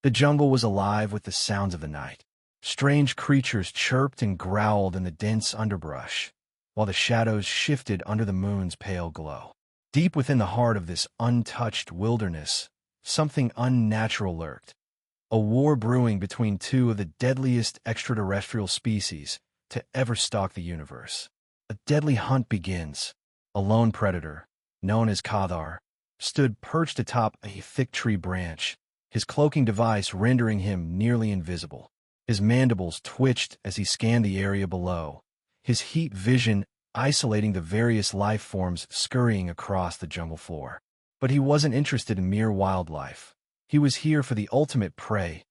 The jungle was alive with the sounds of the night. Strange creatures chirped and growled in the dense underbrush, while the shadows shifted under the moon's pale glow. Deep within the heart of this untouched wilderness, something unnatural lurked. A war brewing between two of the deadliest extraterrestrial species to ever stalk the universe. A deadly hunt begins. A lone predator, known as Cathar, stood perched atop a thick tree branch, his cloaking device rendering him nearly invisible. His mandibles twitched as he scanned the area below, his heat vision isolating the various life forms scurrying across the jungle floor. But he wasn't interested in mere wildlife. He was here for the ultimate prey,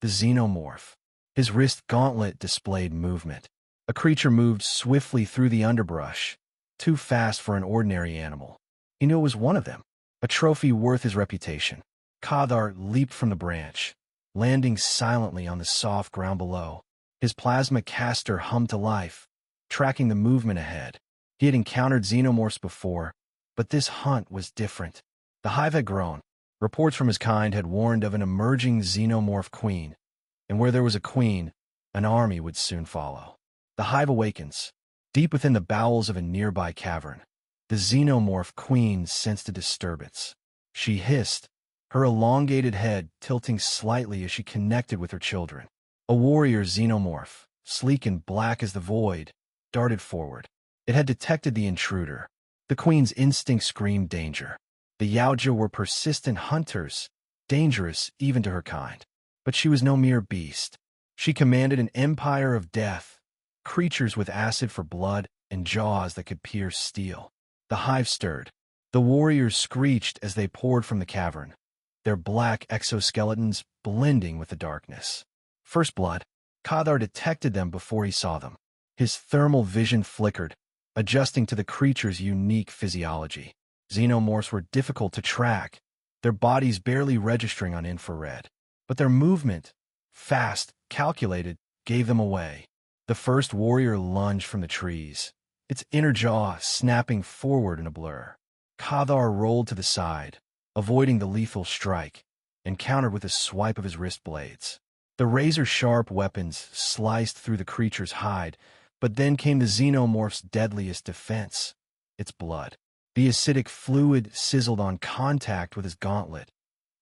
the Xenomorph. His wrist gauntlet displayed movement. A creature moved swiftly through the underbrush, too fast for an ordinary animal. He knew it was one of them, a trophy worth his reputation. Cathar leaped from the branch, landing silently on the soft ground below. His plasma caster hummed to life, tracking the movement ahead. He had encountered xenomorphs before, but this hunt was different. The hive had grown. Reports from his kind had warned of an emerging xenomorph queen, and where there was a queen, an army would soon follow. The hive awakens. Deep within the bowels of a nearby cavern, the xenomorph queen sensed a disturbance. She hissed, her elongated head tilting slightly as she connected with her children. A warrior xenomorph, sleek and black as the void, darted forward. It had detected the intruder. The queen's instinct screamed danger. The Yautja were persistent hunters, dangerous even to her kind. But she was no mere beast. She commanded an empire of death, creatures with acid for blood and jaws that could pierce steel. The hive stirred. The warriors screeched as they poured from the cavern, their black exoskeletons blending with the darkness. First blood. Cathar detected them before he saw them. His thermal vision flickered, adjusting to the creature's unique physiology. Xenomorphs were difficult to track, their bodies barely registering on infrared. But their movement, fast, calculated, gave them away. The first warrior lunged from the trees, its inner jaw snapping forward in a blur. Cathar rolled to the side, avoiding the lethal strike, and countered with a swipe of his wrist blades. The razor-sharp weapons sliced through the creature's hide, but then came the xenomorph's deadliest defense, its blood. The acidic fluid sizzled on contact with his gauntlet,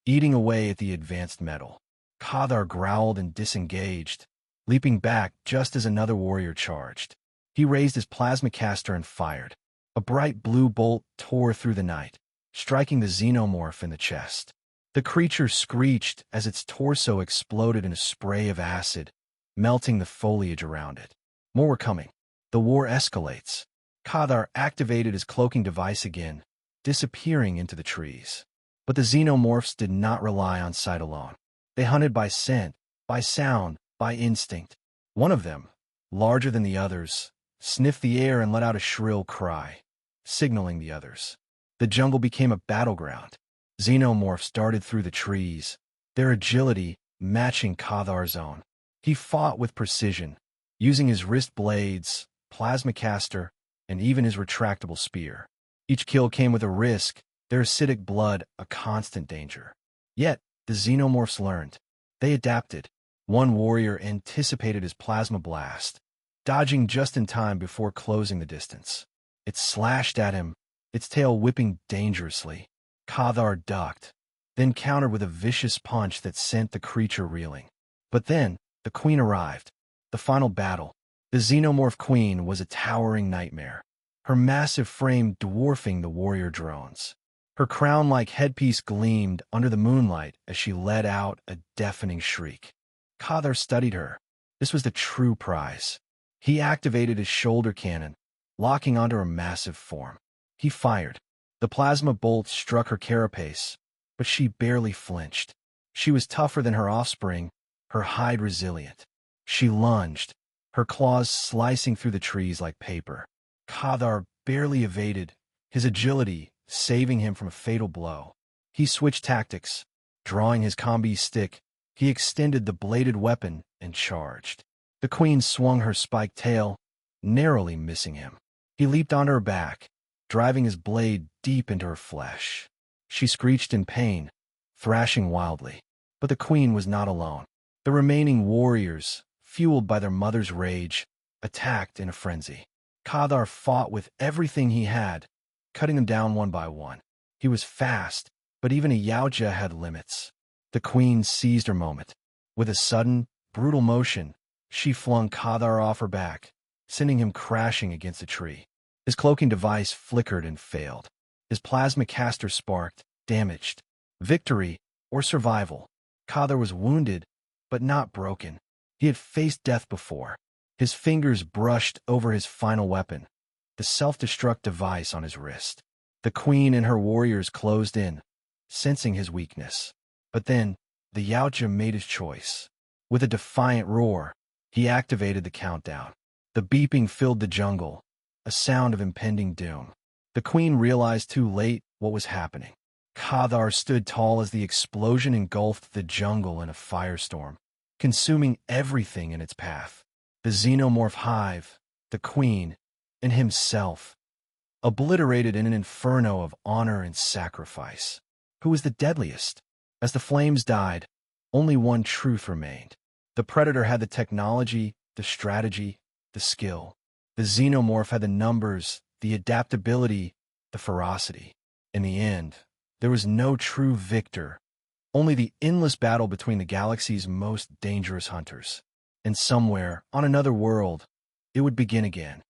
eating away at the advanced metal. Cathar growled and disengaged, leaping back just as another warrior charged. He raised his plasma caster and fired. A bright blue bolt tore through the night, striking the xenomorph in the chest. The creature screeched as its torso exploded in a spray of acid, melting the foliage around it. More were coming. The war escalates. Cathar activated his cloaking device again, disappearing into the trees. But the xenomorphs did not rely on sight alone. They hunted by scent, by sound, by instinct. One of them, larger than the others, sniffed the air and let out a shrill cry, signaling the others. The jungle became a battleground. Xenomorphs darted through the trees, their agility matching Cathar's own. He fought with precision, using his wrist blades, plasma caster, and even his retractable spear. Each kill came with a risk, their acidic blood a constant danger. Yet, the xenomorphs learned. They adapted. One warrior anticipated his plasma blast, dodging just in time before closing the distance. It slashed at him, its tail whipping dangerously. Cathar ducked, then countered with a vicious punch that sent the creature reeling. But then, the queen arrived. The final battle. The xenomorph queen was a towering nightmare, her massive frame dwarfing the warrior drones. Her crown-like headpiece gleamed under the moonlight as she let out a deafening shriek. Cathar studied her. This was the true prize. He activated his shoulder cannon, locking onto her massive form. He fired. The plasma bolt struck her carapace, but she barely flinched. She was tougher than her offspring, her hide resilient. She lunged, her claws slicing through the trees like paper. Cathar barely evaded, his agility saving him from a fatal blow. He switched tactics. Drawing his combi stick, he extended the bladed weapon and charged. The queen swung her spiked tail, narrowly missing him. He leaped onto her back, driving his blade deep into her flesh. She screeched in pain, thrashing wildly. But the queen was not alone. The remaining warriors, fueled by their mother's rage, attacked in a frenzy. Cathar fought with everything he had, cutting them down one by one. He was fast, but even a Yautja had limits. The queen seized her moment. With a sudden, brutal motion, she flung Cathar off her back, sending him crashing against a tree. His cloaking device flickered and failed. His plasma caster sparked, damaged. Victory or survival. Cathar was wounded, but not broken. He had faced death before. His fingers brushed over his final weapon, the self-destruct device on his wrist. The queen and her warriors closed in, sensing his weakness. But then, the Yautja made his choice. With a defiant roar, he activated the countdown. The beeping filled the jungle, a sound of impending doom. The queen realized too late what was happening. Cathar stood tall as the explosion engulfed the jungle in a firestorm, consuming everything in its path. The Xenomorph hive, the queen, and himself, obliterated in an inferno of honor and sacrifice. Who was the deadliest? As the flames died, only one truth remained. The Predator had the technology, the strategy, the skill. The Xenomorph had the numbers, the adaptability, the ferocity. In the end, there was no true victor, only the endless battle between the galaxy's most dangerous hunters. And somewhere, on another world, it would begin again.